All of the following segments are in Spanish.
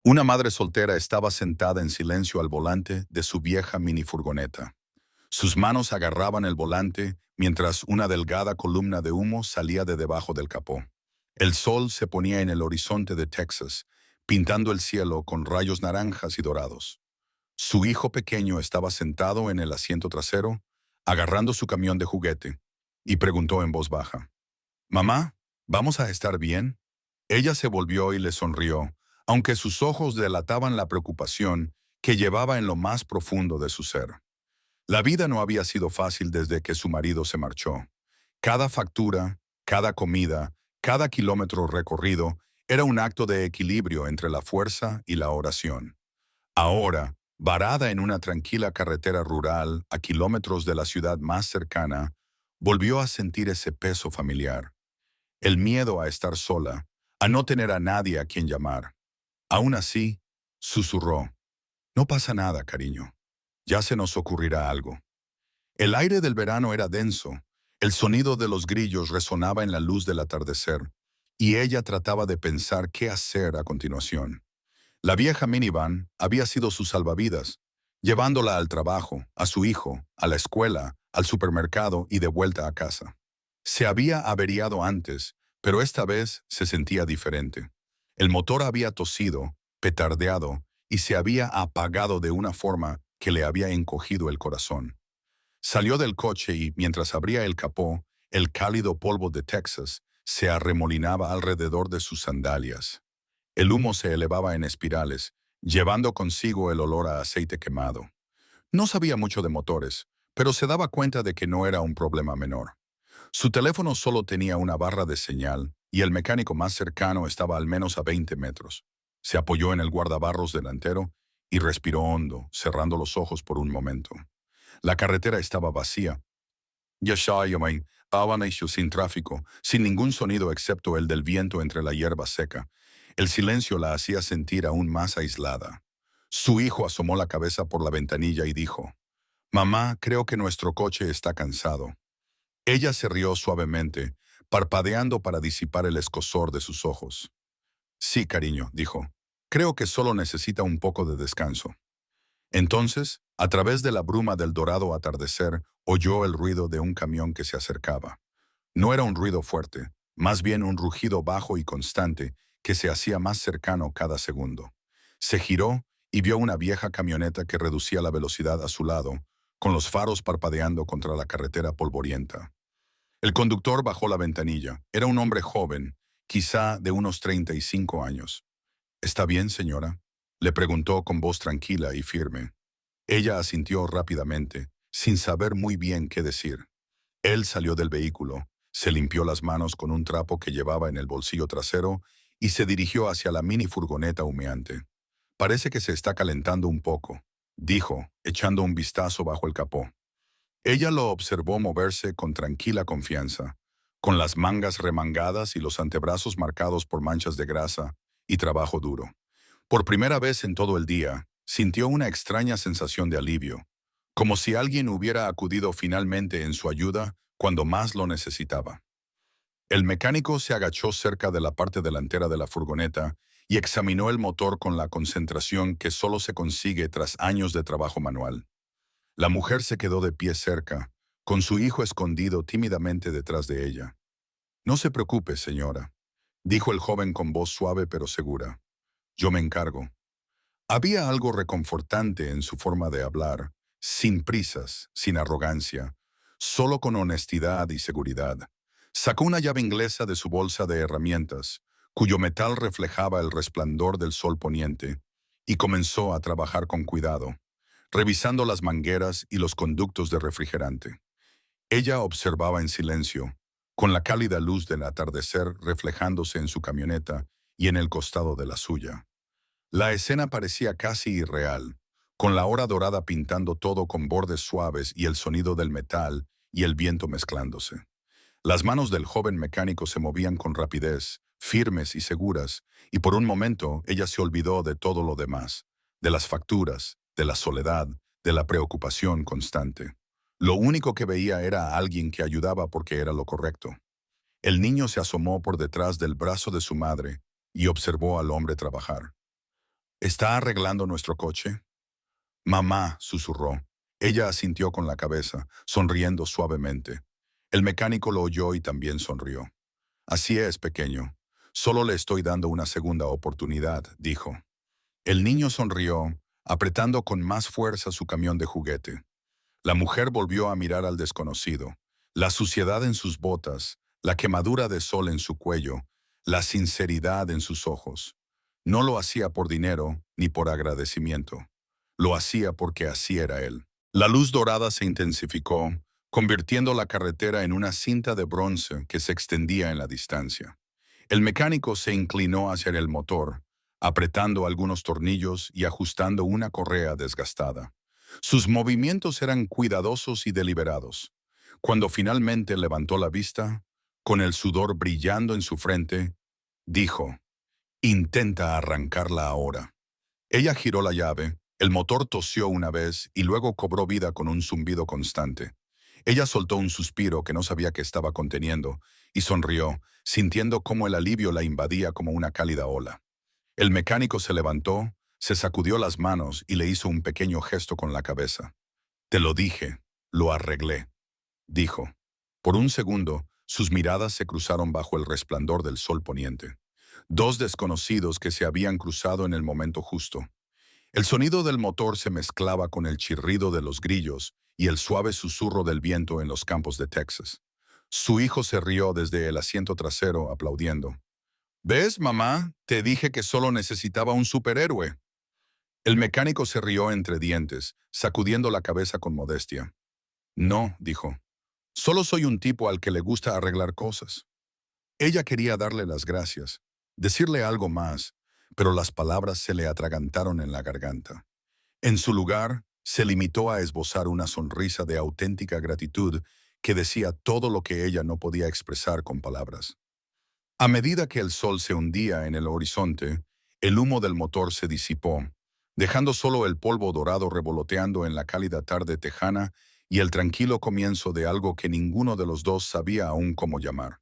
Una madre soltera estaba sentada en silencio al volante de su vieja minifurgoneta. Sus manos agarraban el volante mientras una delgada columna de humo salía de debajo del capó. El sol se ponía en el horizonte de Texas, pintando el cielo con rayos naranjas y dorados. Su hijo pequeño estaba sentado en el asiento trasero, agarrando su camión de juguete, y preguntó en voz baja: «Mamá, ¿vamos a estar bien?». Ella se volvió y le sonrió, aunque sus ojos delataban la preocupación que llevaba en lo más profundo de su ser. La vida no había sido fácil desde que su marido se marchó. Cada factura, cada comida, cada kilómetro recorrido era un acto de equilibrio entre la fuerza y la oración. Ahora, varada en una tranquila carretera rural a kilómetros de la ciudad más cercana, volvió a sentir ese peso familiar. El miedo a estar sola, a no tener a nadie a quien llamar. Aún así, susurró: «No pasa nada, cariño. Ya se nos ocurrirá algo». El aire del verano era denso, el sonido de los grillos resonaba en la luz del atardecer, y ella trataba de pensar qué hacer a continuación. La vieja minivan había sido su salvavidas, llevándola al trabajo, a su hijo, a la escuela, al supermercado y de vuelta a casa. Se había averiado antes, pero esta vez se sentía diferente. El motor había tosido, petardeado, y se había apagado de una forma que le había encogido el corazón. Salió del coche y, mientras abría el capó, el cálido polvo de Texas se arremolinaba alrededor de sus sandalias. El humo se elevaba en espirales, llevando consigo el olor a aceite quemado. No sabía mucho de motores, pero se daba cuenta de que no era un problema menor. Su teléfono solo tenía una barra de señal y el mecánico más cercano estaba al menos a 20 metros. Se apoyó en el guardabarros delantero y respiró hondo, cerrando los ojos por un momento. La carretera estaba vacía. Yashayamain, Pavanayhu sin tráfico, sin ningún sonido excepto el del viento entre la hierba seca. El silencio la hacía sentir aún más aislada. Su hijo asomó la cabeza por la ventanilla y dijo: «Mamá, creo que nuestro coche está cansado». Ella se rió suavemente, parpadeando para disipar el escozor de sus ojos. «Sí, cariño», dijo. «Creo que solo necesita un poco de descanso». Entonces, a través de la bruma del dorado atardecer, oyó el ruido de un camión que se acercaba. No era un ruido fuerte, más bien un rugido bajo y constante que se hacía más cercano cada segundo. Se giró y vio una vieja camioneta que reducía la velocidad a su lado, con los faros parpadeando contra la carretera polvorienta. El conductor bajó la ventanilla. Era un hombre joven, quizá de unos 35 años. «¿Está bien, señora?», le preguntó con voz tranquila y firme. Ella asintió rápidamente, sin saber muy bien qué decir. Él salió del vehículo, se limpió las manos con un trapo que llevaba en el bolsillo trasero y se dirigió hacia la mini furgoneta humeante. «Parece que se está calentando un poco», dijo, echando un vistazo bajo el capó. Ella lo observó moverse con tranquila confianza, con las mangas remangadas y los antebrazos marcados por manchas de grasa y trabajo duro. Por primera vez en todo el día, sintió una extraña sensación de alivio, como si alguien hubiera acudido finalmente en su ayuda cuando más lo necesitaba. El mecánico se agachó cerca de la parte delantera de la furgoneta y examinó el motor con la concentración que solo se consigue tras años de trabajo manual. La mujer se quedó de pie cerca, con su hijo escondido tímidamente detrás de ella. «No se preocupe, señora», dijo el joven con voz suave pero segura. «Yo me encargo». Había algo reconfortante en su forma de hablar, sin prisas, sin arrogancia, solo con honestidad y seguridad. Sacó una llave inglesa de su bolsa de herramientas, cuyo metal reflejaba el resplandor del sol poniente, y comenzó a trabajar con cuidado, revisando las mangueras y los conductos de refrigerante. Ella observaba en silencio, con la cálida luz del atardecer reflejándose en su camioneta y en el costado de la suya. La escena parecía casi irreal, con la hora dorada pintando todo con bordes suaves y el sonido del metal y el viento mezclándose. Las manos del joven mecánico se movían con rapidez, firmes y seguras, y por un momento ella se olvidó de todo lo demás, de las facturas, de la soledad, de la preocupación constante. Lo único que veía era a alguien que ayudaba porque era lo correcto. El niño se asomó por detrás del brazo de su madre y observó al hombre trabajar. ¿Está arreglando nuestro coche? Mamá, susurró. Ella asintió con la cabeza, sonriendo suavemente. El mecánico lo oyó y también sonrió. Así es, pequeño. Solo le estoy dando una segunda oportunidad, dijo. El niño sonrió, apretando con más fuerza su camión de juguete. La mujer volvió a mirar al desconocido. La suciedad en sus botas, la quemadura de sol en su cuello, la sinceridad en sus ojos. No lo hacía por dinero ni por agradecimiento. Lo hacía porque así era él. La luz dorada se intensificó, convirtiendo la carretera en una cinta de bronce que se extendía en la distancia. El mecánico se inclinó hacia el motor, apretando algunos tornillos y ajustando una correa desgastada. Sus movimientos eran cuidadosos y deliberados. Cuando finalmente levantó la vista, con el sudor brillando en su frente, dijo, «Intenta arrancarla ahora». Ella giró la llave, el motor tosió una vez y luego cobró vida con un zumbido constante. Ella soltó un suspiro que no sabía que estaba conteniendo y sonrió, sintiendo cómo el alivio la invadía como una cálida ola. El mecánico se levantó, se sacudió las manos y le hizo un pequeño gesto con la cabeza. «Te lo dije, lo arreglé», dijo. Por un segundo, sus miradas se cruzaron bajo el resplandor del sol poniente. Dos desconocidos que se habían cruzado en el momento justo. El sonido del motor se mezclaba con el chirrido de los grillos y el suave susurro del viento en los campos de Texas. Su hijo se rió desde el asiento trasero, aplaudiendo. «¿Ves, mamá? Te dije que solo necesitaba un superhéroe». El mecánico se rió entre dientes, sacudiendo la cabeza con modestia. «No», dijo. «Solo soy un tipo al que le gusta arreglar cosas». Ella quería darle las gracias, decirle algo más, pero las palabras se le atragantaron en la garganta. En su lugar, se limitó a esbozar una sonrisa de auténtica gratitud que decía todo lo que ella no podía expresar con palabras. A medida que el sol se hundía en el horizonte, el humo del motor se disipó, dejando solo el polvo dorado revoloteando en la cálida tarde tejana y el tranquilo comienzo de algo que ninguno de los dos sabía aún cómo llamar.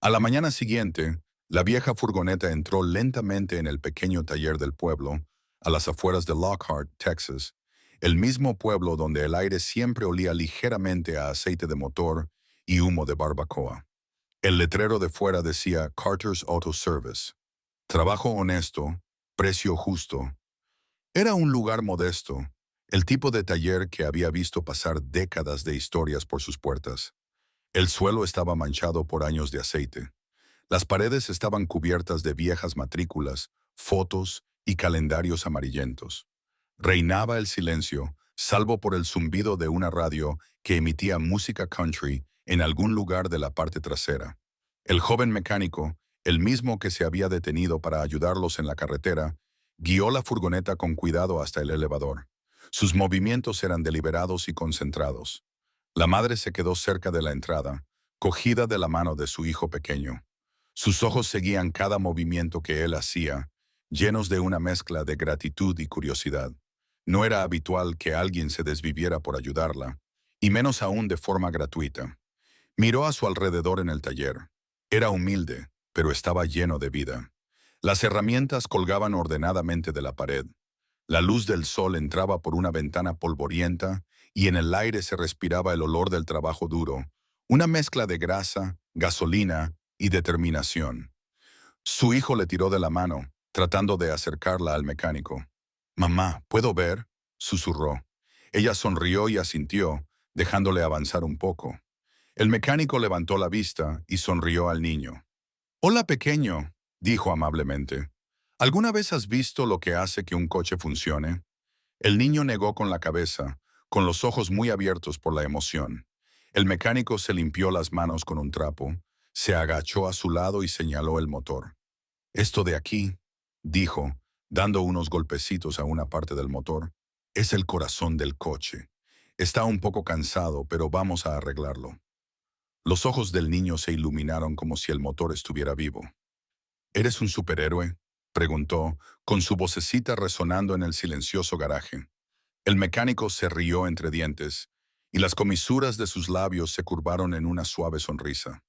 A la mañana siguiente, la vieja furgoneta entró lentamente en el pequeño taller del pueblo, a las afueras de Lockhart, Texas, el mismo pueblo donde el aire siempre olía ligeramente a aceite de motor y humo de barbacoa. El letrero de fuera decía Carter's Auto Service. Trabajo honesto, precio justo. Era un lugar modesto, el tipo de taller que había visto pasar décadas de historias por sus puertas. El suelo estaba manchado por años de aceite. Las paredes estaban cubiertas de viejas matrículas, fotos y calendarios amarillentos. Reinaba el silencio, salvo por el zumbido de una radio que emitía música country en algún lugar de la parte trasera. El joven mecánico, el mismo que se había detenido para ayudarlos en la carretera, guió la furgoneta con cuidado hasta el elevador. Sus movimientos eran deliberados y concentrados. La madre se quedó cerca de la entrada, cogida de la mano de su hijo pequeño. Sus ojos seguían cada movimiento que él hacía, llenos de una mezcla de gratitud y curiosidad. No era habitual que alguien se desviviera por ayudarla, y menos aún de forma gratuita. Miró a su alrededor en el taller. Era humilde, pero estaba lleno de vida. Las herramientas colgaban ordenadamente de la pared. La luz del sol entraba por una ventana polvorienta y en el aire se respiraba el olor del trabajo duro, una mezcla de grasa, gasolina y determinación. Su hijo le tiró de la mano, tratando de acercarla al mecánico. «Mamá, ¿puedo ver?», susurró. Ella sonrió y asintió, dejándole avanzar un poco. El mecánico levantó la vista y sonrió al niño. «Hola, pequeño», dijo amablemente. «¿Alguna vez has visto lo que hace que un coche funcione?». El niño negó con la cabeza, con los ojos muy abiertos por la emoción. El mecánico se limpió las manos con un trapo, se agachó a su lado y señaló el motor. «Esto de aquí», dijo, dando unos golpecitos a una parte del motor, «es el corazón del coche. Está un poco cansado, pero vamos a arreglarlo». Los ojos del niño se iluminaron como si el motor estuviera vivo. «¿Eres un superhéroe?», preguntó, con su vocecita resonando en el silencioso garaje. El mecánico se rió entre dientes, y las comisuras de sus labios se curvaron en una suave sonrisa.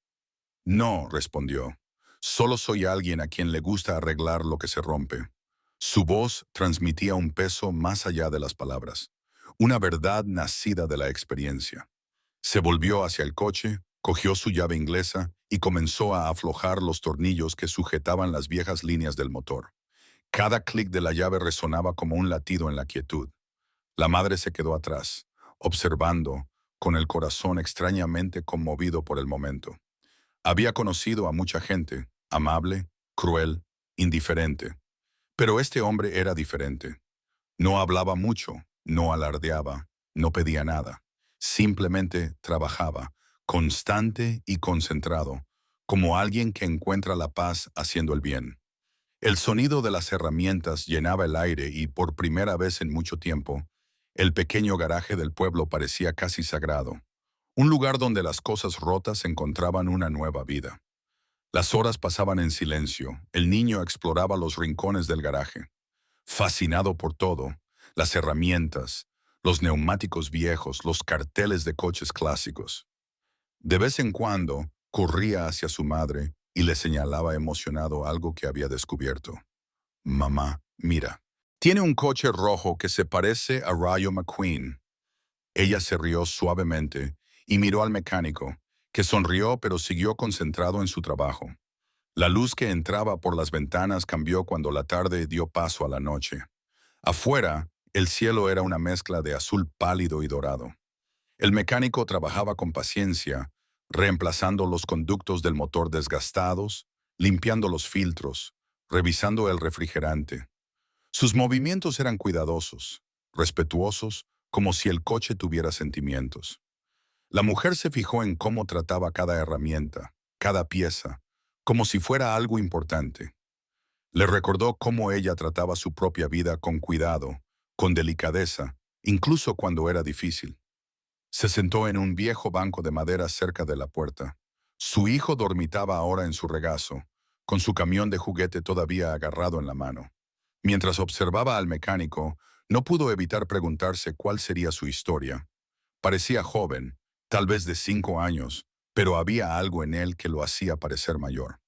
«No», respondió, «solo soy alguien a quien le gusta arreglar lo que se rompe». Su voz transmitía un peso más allá de las palabras, una verdad nacida de la experiencia. Se volvió hacia el coche, cogió su llave inglesa y comenzó a aflojar los tornillos que sujetaban las viejas líneas del motor. Cada clic de la llave resonaba como un latido en la quietud. La madre se quedó atrás, observando, con el corazón extrañamente conmovido por el momento. Había conocido a mucha gente, amable, cruel, indiferente. Pero este hombre era diferente. No hablaba mucho, no alardeaba, no pedía nada. Simplemente trabajaba, constante y concentrado, como alguien que encuentra la paz haciendo el bien. El sonido de las herramientas llenaba el aire y por primera vez en mucho tiempo, el pequeño garaje del pueblo parecía casi sagrado, un lugar donde las cosas rotas encontraban una nueva vida. Las horas pasaban en silencio, el niño exploraba los rincones del garaje, fascinado por todo, las herramientas, los neumáticos viejos, los carteles de coches clásicos. De vez en cuando, corría hacia su madre y le señalaba emocionado algo que había descubierto. Mamá, mira. Tiene un coche rojo que se parece a Rayo McQueen. Ella se rió suavemente y miró al mecánico, que sonrió pero siguió concentrado en su trabajo. La luz que entraba por las ventanas cambió cuando la tarde dio paso a la noche. Afuera, el cielo era una mezcla de azul pálido y dorado. El mecánico trabajaba con paciencia, reemplazando los conductos del motor desgastados, limpiando los filtros, revisando el refrigerante. Sus movimientos eran cuidadosos, respetuosos, como si el coche tuviera sentimientos. La mujer se fijó en cómo trataba cada herramienta, cada pieza, como si fuera algo importante. Le recordó cómo ella trataba su propia vida con cuidado, con delicadeza, incluso cuando era difícil. Se sentó en un viejo banco de madera cerca de la puerta. Su hijo dormitaba ahora en su regazo, con su camión de juguete todavía agarrado en la mano. Mientras observaba al mecánico, no pudo evitar preguntarse cuál sería su historia. Parecía joven, tal vez de 5 años, pero había algo en él que lo hacía parecer mayor.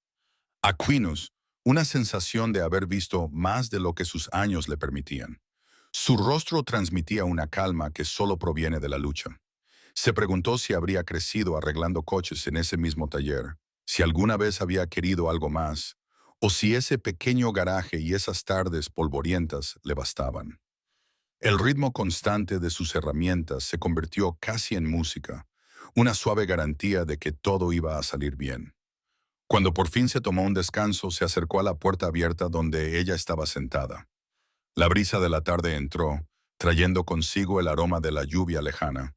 Aquinas, una sensación de haber visto más de lo que sus años le permitían. Su rostro transmitía una calma que solo proviene de la lucha. Se preguntó si habría crecido arreglando coches en ese mismo taller, si alguna vez había querido algo más, o si ese pequeño garaje y esas tardes polvorientas le bastaban. El ritmo constante de sus herramientas se convirtió casi en música, una suave garantía de que todo iba a salir bien. Cuando por fin se tomó un descanso, se acercó a la puerta abierta donde ella estaba sentada. La brisa de la tarde entró, trayendo consigo el aroma de la lluvia lejana.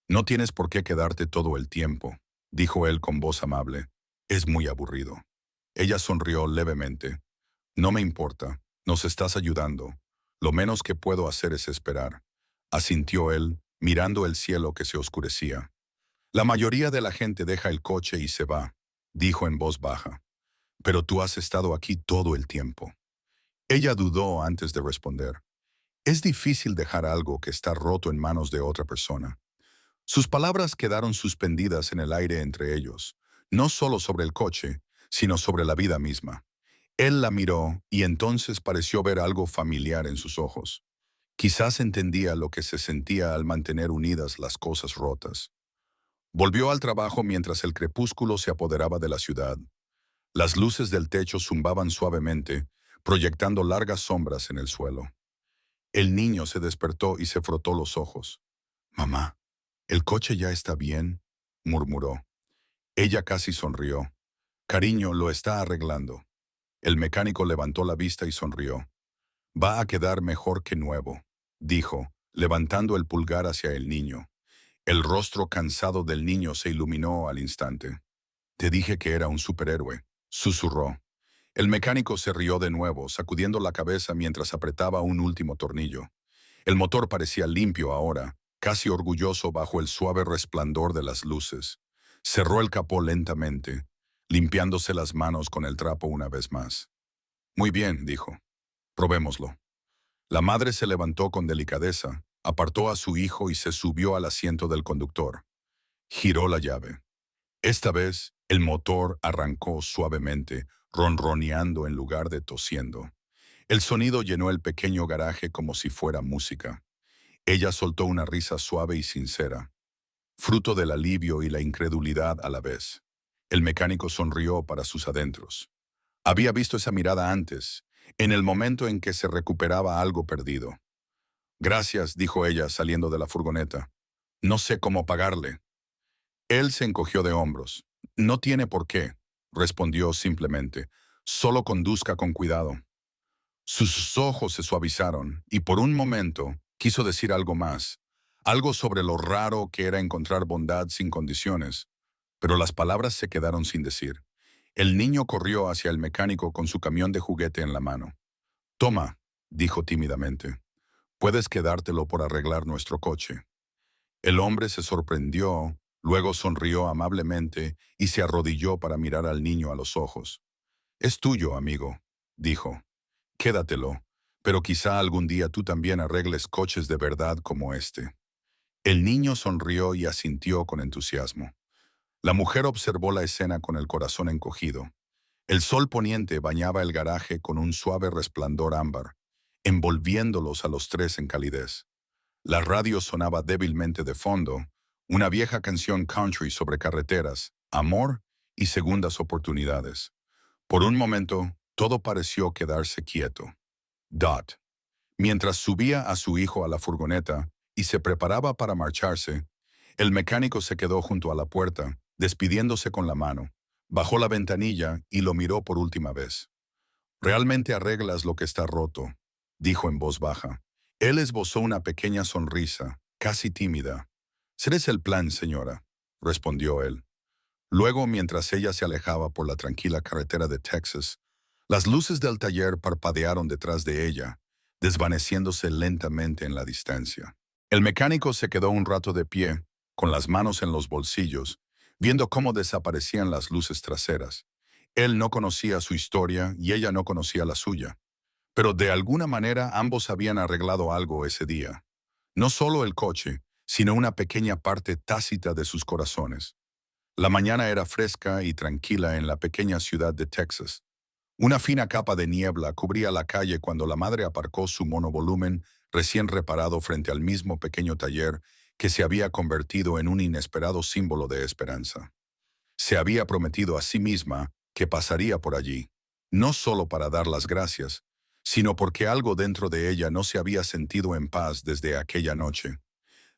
No tienes por qué quedarte todo el tiempo, dijo él con voz amable. Es muy aburrido. Ella sonrió levemente. No me importa, nos estás ayudando. Lo menos que puedo hacer es esperar. Asintió él, mirando el cielo que se oscurecía. La mayoría de la gente deja el coche y se va, dijo en voz baja. Pero tú has estado aquí todo el tiempo. Ella dudó antes de responder. Es difícil dejar algo que está roto en manos de otra persona. Sus palabras quedaron suspendidas en el aire entre ellos, no solo sobre el coche, sino sobre la vida misma. Él la miró y entonces pareció ver algo familiar en sus ojos. Quizás entendía lo que se sentía al mantener unidas las cosas rotas. Volvió al trabajo mientras el crepúsculo se apoderaba de la ciudad. Las luces del techo zumbaban suavemente, proyectando largas sombras en el suelo. El niño se despertó y se frotó los ojos. «Mamá, ¿el coche ya está bien?», murmuró. Ella casi sonrió. «Cariño, lo está arreglando». El mecánico levantó la vista y sonrió. «Va a quedar mejor que nuevo», dijo, levantando el pulgar hacia el niño. El rostro cansado del niño se iluminó al instante. «Te dije que era un superhéroe», susurró. El mecánico se rió de nuevo, sacudiendo la cabeza mientras apretaba un último tornillo. El motor parecía limpio ahora, casi orgulloso bajo el suave resplandor de las luces. Cerró el capó lentamente, limpiándose las manos con el trapo una vez más. «Muy bien», dijo. «Probémoslo». La madre se levantó con delicadeza, apartó a su hijo y se subió al asiento del conductor. Giró la llave. Esta vez, el motor arrancó suavemente, ronroneando en lugar de tosiendo. El sonido llenó el pequeño garaje como si fuera música. Ella soltó una risa suave y sincera, fruto del alivio y la incredulidad a la vez. El mecánico sonrió para sus adentros. Había visto esa mirada antes, en el momento en que se recuperaba algo perdido. Gracias, dijo ella saliendo de la furgoneta. No sé cómo pagarle. Él se encogió de hombros. No tiene por qué, respondió simplemente. Solo conduzca con cuidado. Sus ojos se suavizaron y por un momento quiso decir algo más, algo sobre lo raro que era encontrar bondad sin condiciones, pero las palabras se quedaron sin decir. El niño corrió hacia el mecánico con su camión de juguete en la mano. Toma, dijo tímidamente, puedes quedártelo por arreglar nuestro coche. El hombre se sorprendió, luego sonrió amablemente y se arrodilló para mirar al niño a los ojos. Es tuyo, amigo, dijo. Quédatelo, pero quizá algún día tú también arregles coches de verdad como este. El niño sonrió y asintió con entusiasmo. La mujer observó la escena con el corazón encogido. El sol poniente bañaba el garaje con un suave resplandor ámbar, envolviéndolos a los tres en calidez. La radio sonaba débilmente de fondo, una vieja canción country sobre carreteras, amor y segundas oportunidades. Por un momento, todo pareció quedarse quieto. Dot. Mientras subía a su hijo a la furgoneta y se preparaba para marcharse, el mecánico se quedó junto a la puerta, despidiéndose con la mano. Bajó la ventanilla y lo miró por última vez. «Realmente arreglas lo que está roto», dijo en voz baja. Él esbozó una pequeña sonrisa, casi tímida. «Seré el plan, señora», respondió él. Luego, mientras ella se alejaba por la tranquila carretera de Texas, las luces del taller parpadearon detrás de ella, desvaneciéndose lentamente en la distancia. El mecánico se quedó un rato de pie, con las manos en los bolsillos, viendo cómo desaparecían las luces traseras. Él no conocía su historia y ella no conocía la suya. Pero de alguna manera ambos habían arreglado algo ese día. No solo el coche, sino una pequeña parte tácita de sus corazones. La mañana era fresca y tranquila en la pequeña ciudad de Texas. Una fina capa de niebla cubría la calle cuando la madre aparcó su monovolumen recién reparado frente al mismo pequeño taller que se había convertido en un inesperado símbolo de esperanza. Se había prometido a sí misma que pasaría por allí, no solo para dar las gracias, sino porque algo dentro de ella no se había sentido en paz desde aquella noche.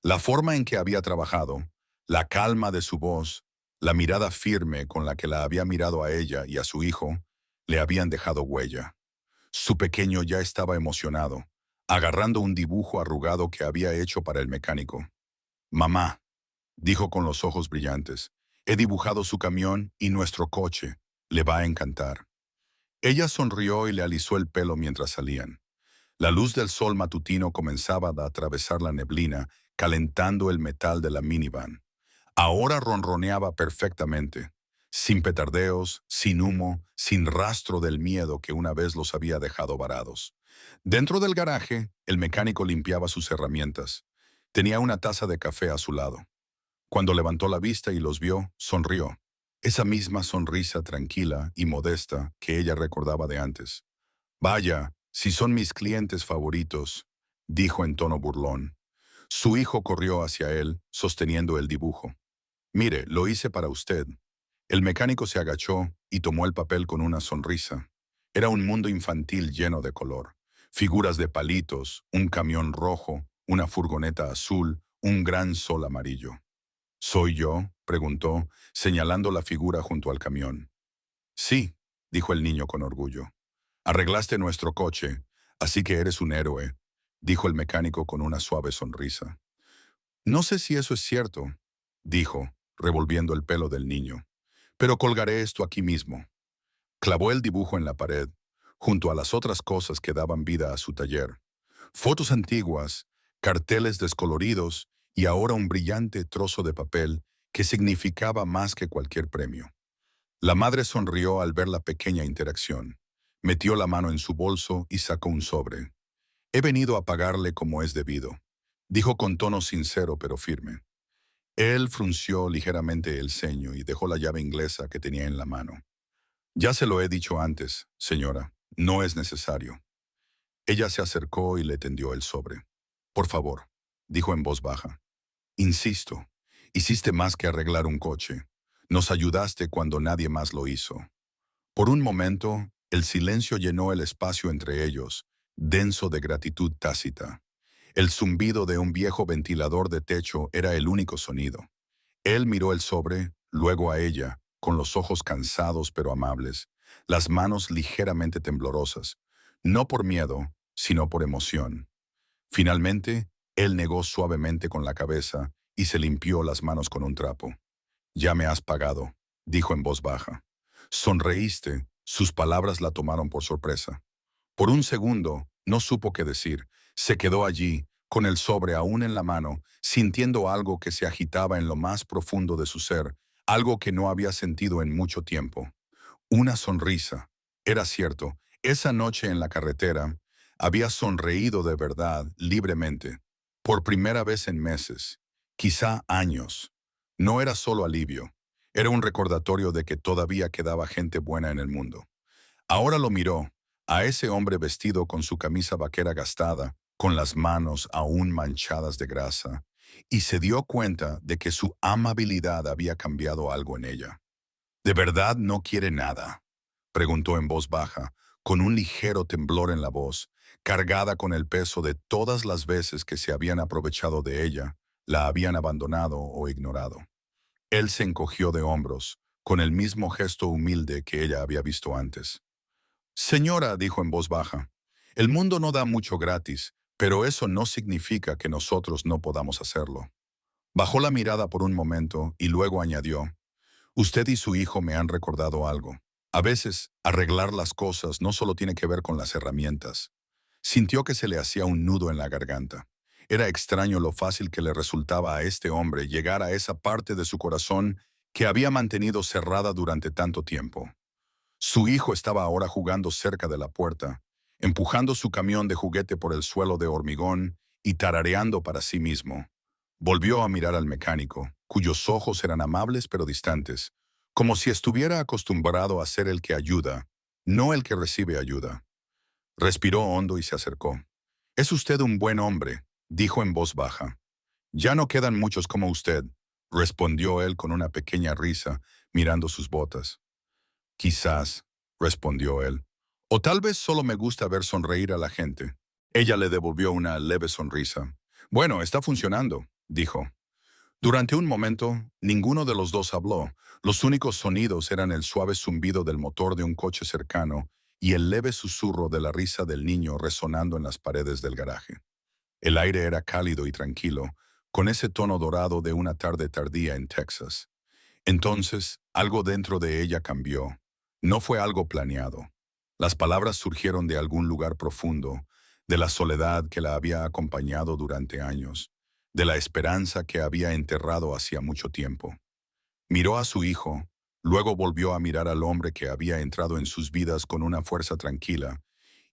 La forma en que había trabajado, la calma de su voz, la mirada firme con la que la había mirado a ella y a su hijo, le habían dejado huella. Su pequeño ya estaba emocionado, agarrando un dibujo arrugado que había hecho para el mecánico. «Mamá», dijo con los ojos brillantes, «he dibujado su camión y nuestro coche. Le va a encantar». Ella sonrió y le alisó el pelo mientras salían. La luz del sol matutino comenzaba a atravesar la neblina, calentando el metal de la minivan. Ahora ronroneaba perfectamente, sin petardeos, sin humo, sin rastro del miedo que una vez los había dejado varados. Dentro del garaje, el mecánico limpiaba sus herramientas. Tenía una taza de café a su lado. Cuando levantó la vista y los vio, sonrió. Esa misma sonrisa tranquila y modesta que ella recordaba de antes. «Vaya, si son mis clientes favoritos», dijo en tono burlón. Su hijo corrió hacia él, sosteniendo el dibujo. «Mire, lo hice para usted». El mecánico se agachó y tomó el papel con una sonrisa. Era un mundo infantil lleno de color. Figuras de palitos, un camión rojo, una furgoneta azul, un gran sol amarillo. «¿Soy yo?», preguntó, señalando la figura junto al camión. «Sí», dijo el niño con orgullo. «Arreglaste nuestro coche, así que eres un héroe», dijo el mecánico con una suave sonrisa. «No sé si eso es cierto», dijo, revolviendo el pelo del niño, «pero colgaré esto aquí mismo». Clavó el dibujo en la pared, junto a las otras cosas que daban vida a su taller. Fotos antiguas, carteles descoloridos y ahora un brillante trozo de papel que significaba más que cualquier premio. La madre sonrió al ver la pequeña interacción. Metió la mano en su bolso y sacó un sobre. «He venido a pagarle como es debido», dijo con tono sincero pero firme. Él frunció ligeramente el ceño y dejó la llave inglesa que tenía en la mano. «Ya se lo he dicho antes, señora, no es necesario». Ella se acercó y le tendió el sobre. «Por favor», dijo en voz baja. «Insisto, hiciste más que arreglar un coche. Nos ayudaste cuando nadie más lo hizo». Por un momento, el silencio llenó el espacio entre ellos, denso de gratitud tácita. El zumbido de un viejo ventilador de techo era el único sonido. Él miró el sobre, luego a ella, con los ojos cansados pero amables, las manos ligeramente temblorosas, no por miedo, sino por emoción. Finalmente, él negó suavemente con la cabeza y se limpió las manos con un trapo. «Ya me has pagado», dijo en voz baja. Sonreíste, sus palabras la tomaron por sorpresa. Por un segundo, no supo qué decir. Se quedó allí, con el sobre aún en la mano, sintiendo algo que se agitaba en lo más profundo de su ser, algo que no había sentido en mucho tiempo. Una sonrisa. Era cierto, esa noche en la carretera, había sonreído de verdad, libremente. Por primera vez en meses, quizá años. No era solo alivio. Era un recordatorio de que todavía quedaba gente buena en el mundo. Ahora lo miró, a ese hombre vestido con su camisa vaquera gastada, con las manos aún manchadas de grasa, y se dio cuenta de que su amabilidad había cambiado algo en ella. «¿De verdad no quiere nada?», preguntó en voz baja, con un ligero temblor en la voz, cargada con el peso de todas las veces que se habían aprovechado de ella, la habían abandonado o ignorado. Él se encogió de hombros, con el mismo gesto humilde que ella había visto antes. «Señora», dijo en voz baja, «el mundo no da mucho gratis, pero eso no significa que nosotros no podamos hacerlo». Bajó la mirada por un momento y luego añadió, «Usted y su hijo me han recordado algo. A veces, arreglar las cosas no solo tiene que ver con las herramientas». Sintió que se le hacía un nudo en la garganta. Era extraño lo fácil que le resultaba a este hombre llegar a esa parte de su corazón que había mantenido cerrada durante tanto tiempo. Su hijo estaba ahora jugando cerca de la puerta, empujando su camión de juguete por el suelo de hormigón y tarareando para sí mismo. Volvió a mirar al mecánico, cuyos ojos eran amables pero distantes, como si estuviera acostumbrado a ser el que ayuda, no el que recibe ayuda. Respiró hondo y se acercó. «Es usted un buen hombre», dijo en voz baja. «Ya no quedan muchos como usted», respondió él con una pequeña risa, mirando sus botas. «Quizás», respondió él. «O tal vez solo me gusta ver sonreír a la gente». Ella le devolvió una leve sonrisa. «Bueno, está funcionando», dijo. Durante un momento, ninguno de los dos habló. Los únicos sonidos eran el suave zumbido del motor de un coche cercano y el leve susurro de la risa del niño resonando en las paredes del garaje. El aire era cálido y tranquilo, con ese tono dorado de una tarde tardía en Texas. Entonces, algo dentro de ella cambió. No fue algo planeado. Las palabras surgieron de algún lugar profundo, de la soledad que la había acompañado durante años, de la esperanza que había enterrado hacía mucho tiempo. Miró a su hijo, luego volvió a mirar al hombre que había entrado en sus vidas con una fuerza tranquila,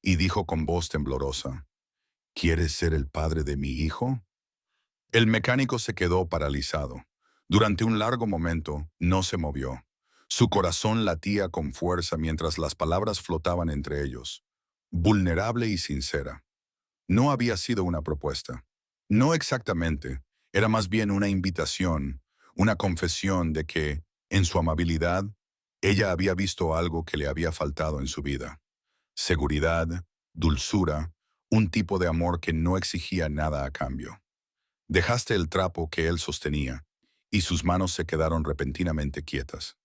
y dijo con voz temblorosa, «¿Quieres ser el padre de mi hijo?». El mecánico se quedó paralizado. Durante un largo momento, no se movió. Su corazón latía con fuerza mientras las palabras flotaban entre ellos. Vulnerable y sincera. No había sido una propuesta. No exactamente. Era más bien una invitación, una confesión de que, en su amabilidad, ella había visto algo que le había faltado en su vida. Seguridad, dulzura, un tipo de amor que no exigía nada a cambio. Dejaste el trapo que él sostenía, y sus manos se quedaron repentinamente quietas.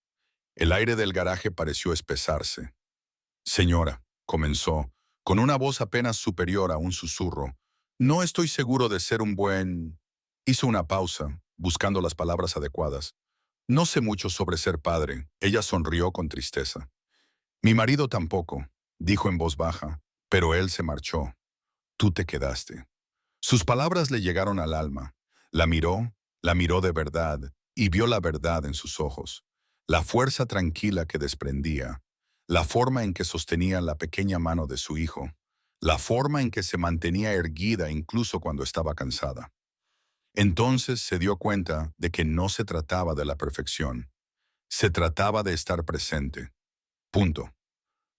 El aire del garaje pareció espesarse. «Señora», comenzó, con una voz apenas superior a un susurro, «no estoy seguro de ser un buen...». Hizo una pausa, buscando las palabras adecuadas. «No sé mucho sobre ser padre», ella sonrió con tristeza. «Mi marido tampoco», dijo en voz baja, «pero él se marchó. Tú te quedaste». Sus palabras le llegaron al alma. La miró de verdad, y vio la verdad en sus ojos. La fuerza tranquila que desprendía, la forma en que sostenía la pequeña mano de su hijo, la forma en que se mantenía erguida incluso cuando estaba cansada. Entonces se dio cuenta de que no se trataba de la perfección. Se trataba de estar presente. Punto.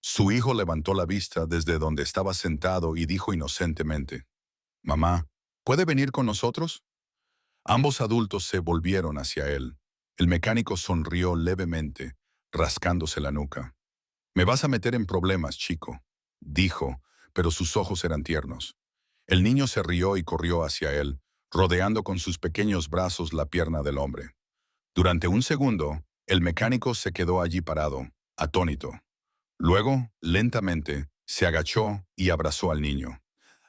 Su hijo levantó la vista desde donde estaba sentado y dijo inocentemente, «Mamá, ¿puede venir con nosotros?» Ambos adultos se volvieron hacia él. El mecánico sonrió levemente, rascándose la nuca. «Me vas a meter en problemas, chico», dijo, pero sus ojos eran tiernos. El niño se rió y corrió hacia él, rodeando con sus pequeños brazos la pierna del hombre. Durante un segundo, el mecánico se quedó allí parado, atónito. Luego, lentamente, se agachó y abrazó al niño.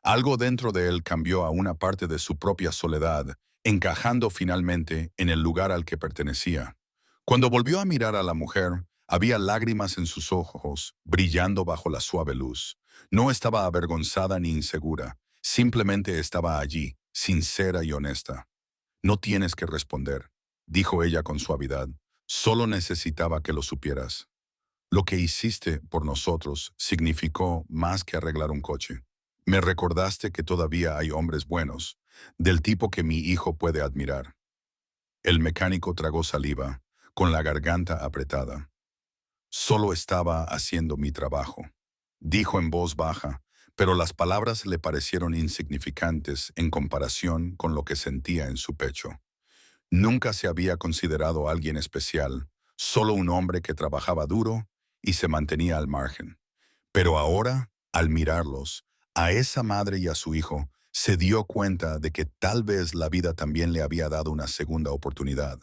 Algo dentro de él cambió a una parte de su propia soledad, encajando finalmente en el lugar al que pertenecía. Cuando volvió a mirar a la mujer, había lágrimas en sus ojos, brillando bajo la suave luz. No estaba avergonzada ni insegura, simplemente estaba allí, sincera y honesta. «No tienes que responder», dijo ella con suavidad. «Solo necesitaba que lo supieras. Lo que hiciste por nosotros significó más que arreglar un coche. Me recordaste que todavía hay hombres buenos, del tipo que mi hijo puede admirar». El mecánico tragó saliva, con la garganta apretada. «Solo estaba haciendo mi trabajo», dijo en voz baja, pero las palabras le parecieron insignificantes en comparación con lo que sentía en su pecho. Nunca se había considerado alguien especial, solo un hombre que trabajaba duro y se mantenía al margen. Pero ahora, al mirarlos, a esa madre y a su hijo, se dio cuenta de que tal vez la vida también le había dado una segunda oportunidad.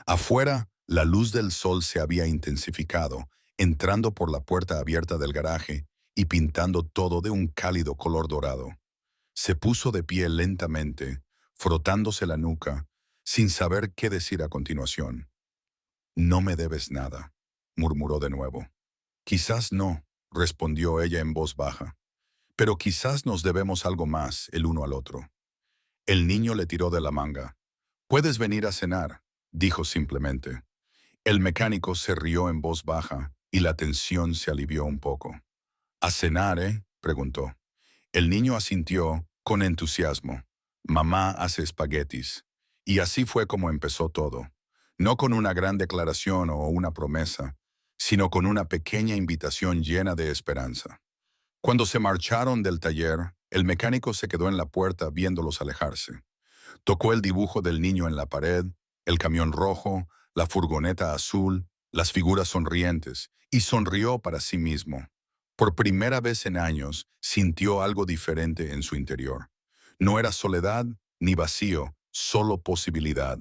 Afuera, la luz del sol se había intensificado, entrando por la puerta abierta del garaje y pintando todo de un cálido color dorado. Se puso de pie lentamente, frotándose la nuca, sin saber qué decir a continuación. «No me debes nada», murmuró de nuevo. «Quizás no», respondió ella en voz baja, «pero quizás nos debemos algo más el uno al otro». El niño le tiró de la manga. «Puedes venir a cenar», dijo simplemente. El mecánico se rió en voz baja y la tensión se alivió un poco. «¿A cenar, preguntó. El niño asintió con entusiasmo. «Mamá hace espaguetis». Y así fue como empezó todo. No con una gran declaración o una promesa, sino con una pequeña invitación llena de esperanza. Cuando se marcharon del taller, el mecánico se quedó en la puerta viéndolos alejarse. Tocó el dibujo del niño en la pared, el camión rojo, la furgoneta azul, las figuras sonrientes, y sonrió para sí mismo. Por primera vez en años, sintió algo diferente en su interior. No era soledad ni vacío, solo posibilidad.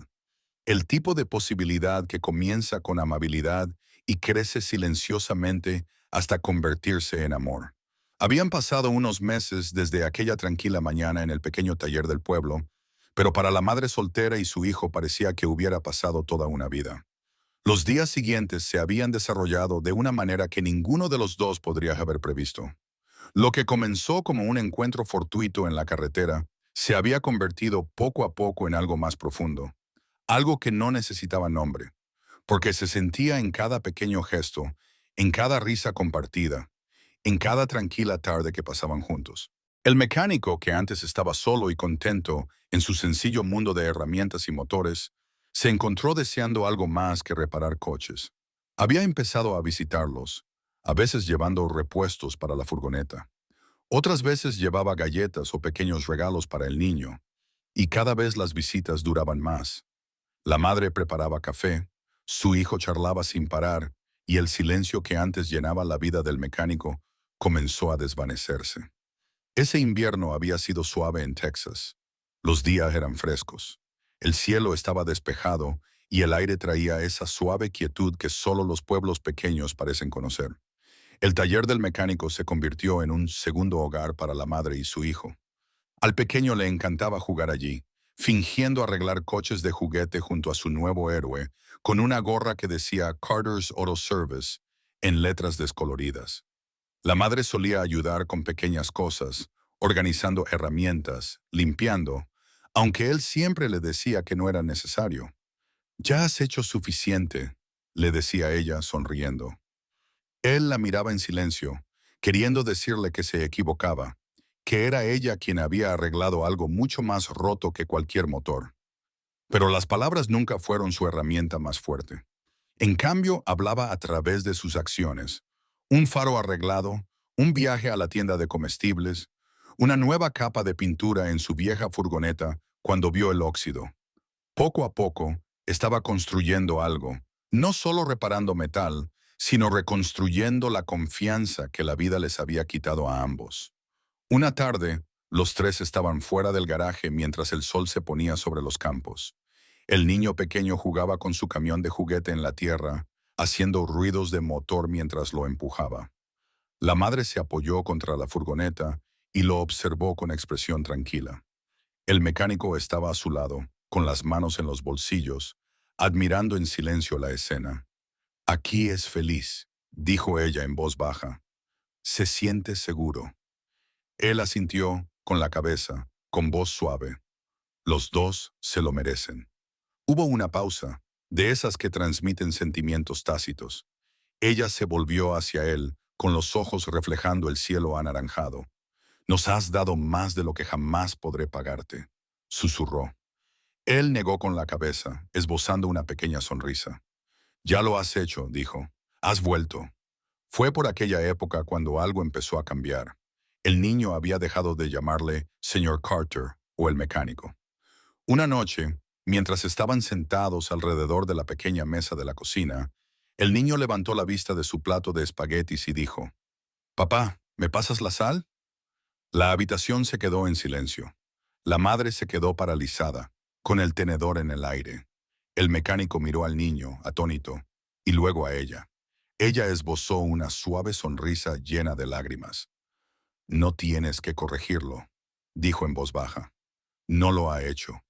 El tipo de posibilidad que comienza con amabilidad y crece silenciosamente hasta convertirse en amor. Habían pasado unos meses desde aquella tranquila mañana en el pequeño taller del pueblo, pero para la madre soltera y su hijo parecía que hubiera pasado toda una vida. Los días siguientes se habían desarrollado de una manera que ninguno de los dos podría haber previsto. Lo que comenzó como un encuentro fortuito en la carretera se había convertido poco a poco en algo más profundo, algo que no necesitaba nombre, porque se sentía en cada pequeño gesto, en cada risa compartida, en cada tranquila tarde que pasaban juntos. El mecánico, que antes estaba solo y contento en su sencillo mundo de herramientas y motores, se encontró deseando algo más que reparar coches. Había empezado a visitarlos, a veces llevando repuestos para la furgoneta. Otras veces llevaba galletas o pequeños regalos para el niño, y cada vez las visitas duraban más. La madre preparaba café, su hijo charlaba sin parar, y el silencio que antes llenaba la vida del mecánico comenzó a desvanecerse. Ese invierno había sido suave en Texas. Los días eran frescos. El cielo estaba despejado y el aire traía esa suave quietud que solo los pueblos pequeños parecen conocer. El taller del mecánico se convirtió en un segundo hogar para la madre y su hijo. Al pequeño le encantaba jugar allí, fingiendo arreglar coches de juguete junto a su nuevo héroe, con una gorra que decía Carter's Auto Service en letras descoloridas. La madre solía ayudar con pequeñas cosas, organizando herramientas, limpiando, aunque él siempre le decía que no era necesario. «Ya has hecho suficiente», le decía ella sonriendo. Él la miraba en silencio, queriendo decirle que se equivocaba, que era ella quien había arreglado algo mucho más roto que cualquier motor. Pero las palabras nunca fueron su herramienta más fuerte. En cambio, hablaba a través de sus acciones, Un faro arreglado, un viaje a la tienda de comestibles, una nueva capa de pintura en su vieja furgoneta cuando vio el óxido. Poco a poco, estaba construyendo algo, no solo reparando metal, sino reconstruyendo la confianza que la vida les había quitado a ambos. Una tarde, los tres estaban fuera del garaje mientras el sol se ponía sobre los campos. El niño pequeño jugaba con su camión de juguete en la tierra, haciendo ruidos de motor mientras lo empujaba. La madre se apoyó contra la furgoneta y lo observó con expresión tranquila. El mecánico estaba a su lado, con las manos en los bolsillos, admirando en silencio la escena. «Aquí es feliz», dijo ella en voz baja. «Se siente seguro». Él asintió con la cabeza, con voz suave. «Los dos se lo merecen». Hubo una pausa, de esas que transmiten sentimientos tácitos. Ella se volvió hacia él, con los ojos reflejando el cielo anaranjado. «Nos has dado más de lo que jamás podré pagarte», susurró. Él negó con la cabeza, esbozando una pequeña sonrisa. «Ya lo has hecho», dijo. «Has vuelto». Fue por aquella época cuando algo empezó a cambiar. El niño había dejado de llamarle señor Carter o el mecánico. Una noche, mientras estaban sentados alrededor de la pequeña mesa de la cocina, el niño levantó la vista de su plato de espaguetis y dijo: «Papá, ¿me pasas la sal?». La habitación se quedó en silencio. La madre se quedó paralizada, con el tenedor en el aire. El mecánico miró al niño, atónito, y luego a ella. Ella esbozó una suave sonrisa llena de lágrimas. «No tienes que corregirlo», dijo en voz baja. «No lo ha hecho.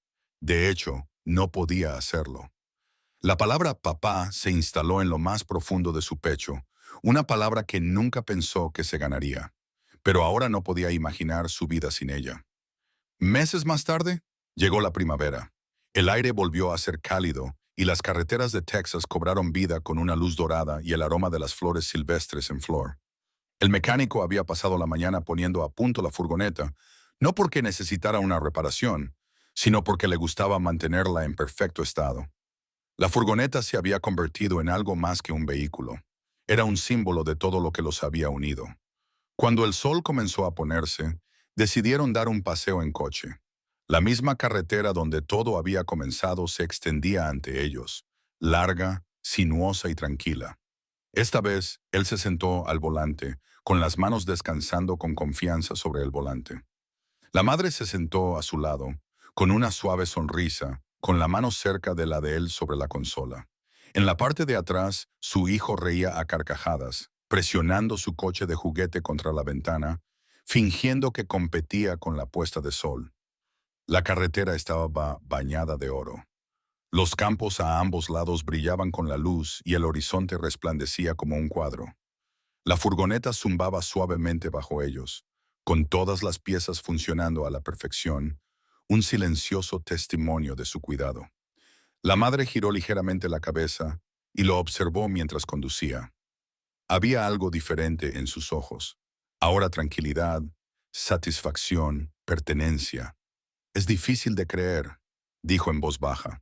De hecho, no podía hacerlo». La palabra papá se instaló en lo más profundo de su pecho, una palabra que nunca pensó que se ganaría. Pero ahora no podía imaginar su vida sin ella. Meses más tarde, llegó la primavera. El aire volvió a ser cálido y las carreteras de Texas cobraron vida con una luz dorada y el aroma de las flores silvestres en flor. El mecánico había pasado la mañana poniendo a punto la furgoneta, no porque necesitara una reparación, sino porque le gustaba mantenerla en perfecto estado. La furgoneta se había convertido en algo más que un vehículo. Era un símbolo de todo lo que los había unido. Cuando el sol comenzó a ponerse, decidieron dar un paseo en coche. La misma carretera donde todo había comenzado se extendía ante ellos, larga, sinuosa y tranquila. Esta vez, él se sentó al volante, con las manos descansando con confianza sobre el volante. La madre se sentó a su lado, con una suave sonrisa, con la mano cerca de la de él sobre la consola. En la parte de atrás, su hijo reía a carcajadas, presionando su coche de juguete contra la ventana, fingiendo que competía con la puesta de sol. La carretera estaba bañada de oro. Los campos a ambos lados brillaban con la luz y el horizonte resplandecía como un cuadro. La furgoneta zumbaba suavemente bajo ellos, con todas las piezas funcionando a la perfección, un silencioso testimonio de su cuidado. La madre giró ligeramente la cabeza y lo observó mientras conducía. Había algo diferente en sus ojos. Ahora tranquilidad, satisfacción, pertenencia. «Es difícil de creer», dijo en voz baja,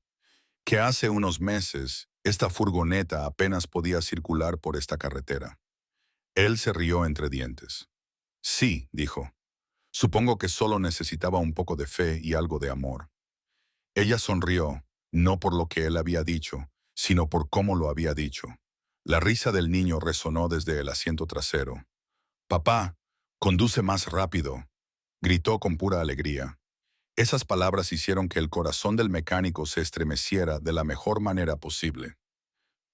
«que hace unos meses esta furgoneta apenas podía circular por esta carretera». Él se rió entre dientes. «Sí», dijo. «Supongo que solo necesitaba un poco de fe y algo de amor». Ella sonrió, no por lo que él había dicho, sino por cómo lo había dicho. La risa del niño resonó desde el asiento trasero. «Papá, conduce más rápido», gritó con pura alegría. Esas palabras hicieron que el corazón del mecánico se estremeciera de la mejor manera posible.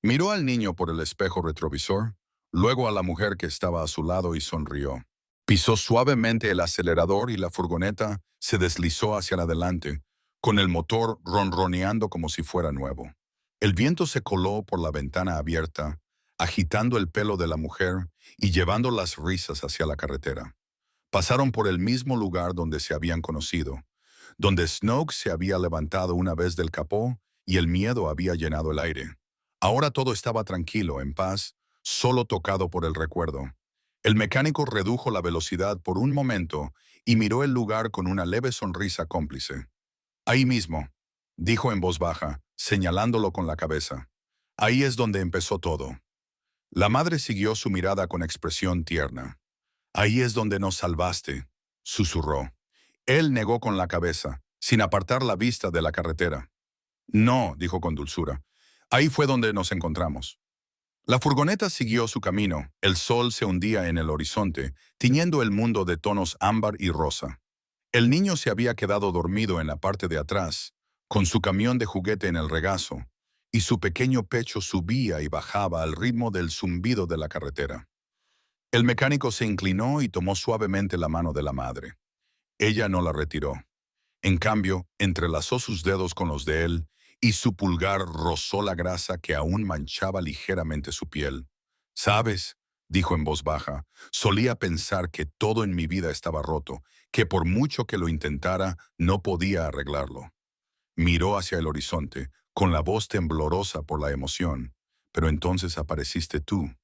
Miró al niño por el espejo retrovisor, luego a la mujer que estaba a su lado y sonrió. Pisó suavemente el acelerador y la furgoneta se deslizó hacia adelante, con el motor ronroneando como si fuera nuevo. El viento se coló por la ventana abierta, agitando el pelo de la mujer y llevando las risas hacia la carretera. Pasaron por el mismo lugar donde se habían conocido, donde Snoke se había levantado una vez del capó y el miedo había llenado el aire. Ahora todo estaba tranquilo, en paz, solo tocado por el recuerdo. El mecánico redujo la velocidad por un momento y miró el lugar con una leve sonrisa cómplice. «Ahí mismo», dijo en voz baja, señalándolo con la cabeza. «Ahí es donde empezó todo». La madre siguió su mirada con expresión tierna. Ahí es donde nos salvaste, susurró. Él negó con la cabeza, sin apartar la vista de la carretera. No, dijo con dulzura. Ahí fue donde nos encontramos. La furgoneta siguió su camino. El sol se hundía en el horizonte, tiñendo el mundo de tonos ámbar y rosa. El niño se había quedado dormido en la parte de atrás, con su camión de juguete en el regazo, y su pequeño pecho subía y bajaba al ritmo del zumbido de la carretera. El mecánico se inclinó y tomó suavemente la mano de la madre. Ella no la retiró. En cambio, entrelazó sus dedos con los de él y su pulgar rozó la grasa que aún manchaba ligeramente su piel. «¿Sabes?», dijo en voz baja, «solía pensar que todo en mi vida estaba roto, que por mucho que lo intentara, no podía arreglarlo». Miró hacia el horizonte, con la voz temblorosa por la emoción. «Pero entonces apareciste tú».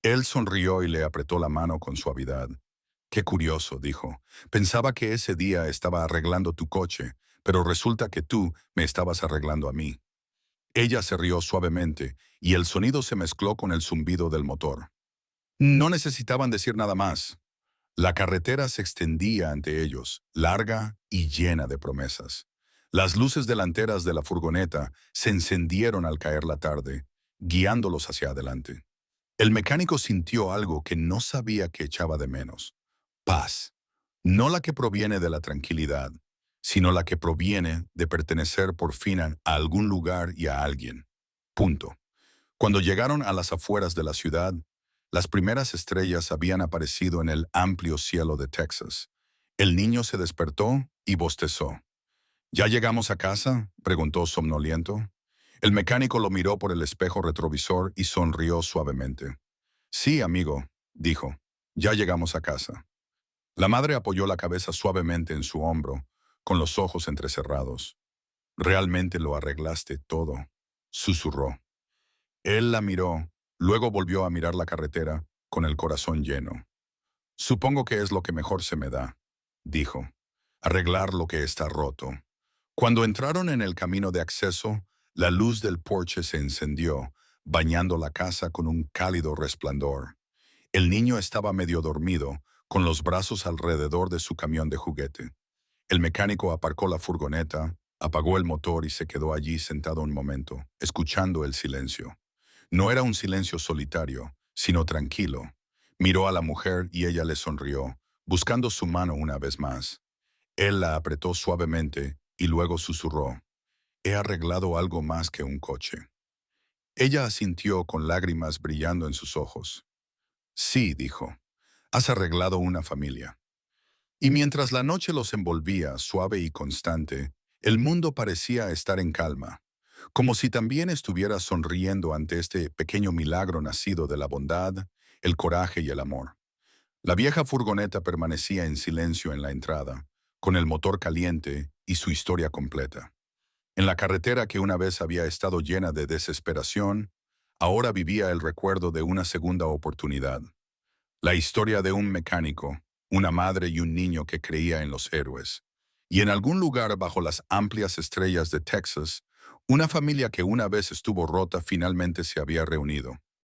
Él sonrió y le apretó la mano con suavidad. «Qué curioso», dijo. «Pensaba que ese día estaba arreglando tu coche, pero resulta que tú me estabas arreglando a mí». Ella se rió suavemente y el sonido se mezcló con el zumbido del motor. No necesitaban decir nada más. La carretera se extendía ante ellos, larga y llena de promesas. Las luces delanteras de la furgoneta se encendieron al caer la tarde, guiándolos hacia adelante. El mecánico sintió algo que no sabía que echaba de menos. Paz. No la que proviene de la tranquilidad, sino la que proviene de pertenecer por fin a algún lugar y a alguien. Punto. Cuando llegaron a las afueras de la ciudad, las primeras estrellas habían aparecido en el amplio cielo de Texas. El niño se despertó y bostezó. «¿Ya llegamos a casa?», preguntó somnoliento. El mecánico lo miró por el espejo retrovisor y sonrió suavemente. «Sí, amigo», dijo, «ya llegamos a casa». La madre apoyó la cabeza suavemente en su hombro, con los ojos entrecerrados. «Realmente lo arreglaste todo», susurró. Él la miró, luego volvió a mirar la carretera, con el corazón lleno. «Supongo que es lo que mejor se me da», dijo, «arreglar lo que está roto». Cuando entraron en el camino de acceso, la luz del porche se encendió, bañando la casa con un cálido resplandor. El niño estaba medio dormido, con los brazos alrededor de su camión de juguete. El mecánico aparcó la furgoneta, apagó el motor y se quedó allí sentado un momento, escuchando el silencio. No era un silencio solitario, sino tranquilo. Miró a la mujer y ella le sonrió, buscando su mano una vez más. Él la apretó suavemente y luego susurró: «He arreglado algo más que un coche». Ella asintió con lágrimas brillando en sus ojos. «Sí», dijo, «has arreglado una familia». Y mientras la noche los envolvía, suave y constante, el mundo parecía estar en calma, como si también estuviera sonriendo ante este pequeño milagro nacido de la bondad, el coraje y el amor. La vieja furgoneta permanecía en silencio en la entrada, con el motor caliente y su historia completa. En la carretera que una vez había estado llena de desesperación, ahora vivía el recuerdo de una segunda oportunidad. La historia de un mecánico, una madre y un niño que creía en los héroes. Y en algún lugar bajo las amplias estrellas de Texas, una familia que una vez estuvo rota finalmente se había reunido.